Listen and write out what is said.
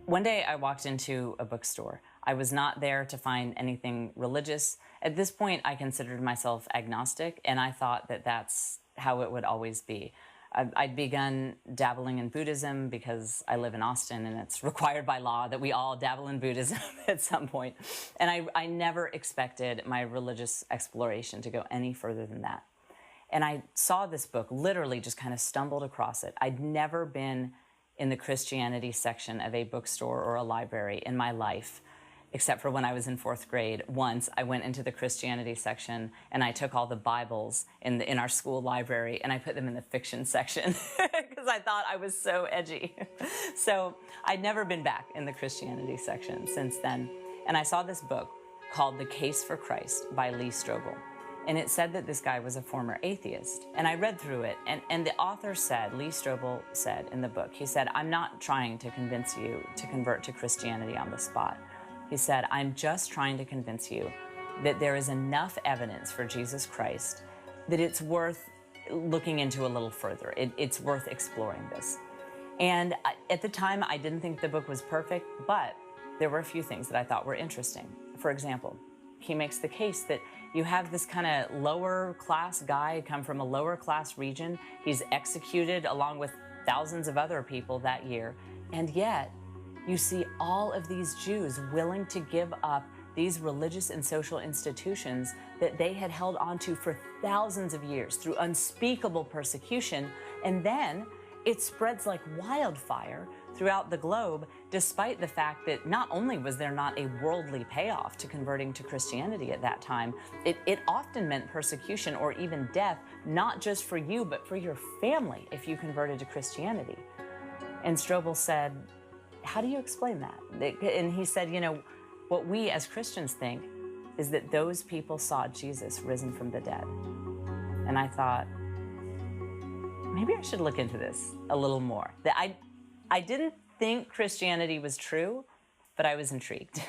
One day I walked into a bookstore. I was not there to find anything religious. At this point, I considered myself agnostic, and I thought that that's how it would always be. I'd begun dabbling in Buddhism because I live in Austin and it's required by law that we all dabble in Buddhism at some point. And I never expected my religious exploration to go any further than that. And I saw this book, literally just kind of stumbled across it. I'd never been in the Christianity section of a bookstore or a library in my life, except for when I was in 4th grade. Once I went into the Christianity section and I took all the Bibles in our school library and I put them in the fiction section because I thought I was so edgy. So I'd never been back in the Christianity section since then. And I saw this book called The Case for Christ by Lee Strobel. And it said that this guy was a former atheist. And I read through it, and the author said, Lee Strobel said in the book, he said, "I'm not trying to convince you to convert to Christianity on the spot." He said, "I'm just trying to convince you that there is enough evidence for Jesus Christ that it's worth looking into a little further. It's worth exploring this." And at the time, I didn't think the book was perfect, but there were a few things that I thought were interesting. For example, he makes the case that you have this kind of lower class guy come from a lower class region. He's executed along with thousands of other people that year. And yet you see all of these Jews willing to give up these religious and social institutions that they had held onto for thousands of years through unspeakable persecution. And then it spreads like wildfire throughout the globe, despite the fact that not only was there not a worldly payoff to converting to Christianity at that time, it often meant persecution or even death, not just for you, but for your family if you converted to Christianity. And Strobel said, "How do you explain that?" And he said, what we as Christians think is that those people saw Jesus risen from the dead. And I thought, maybe I should look into this a little more. I didn't think Christianity was true, but I was intrigued.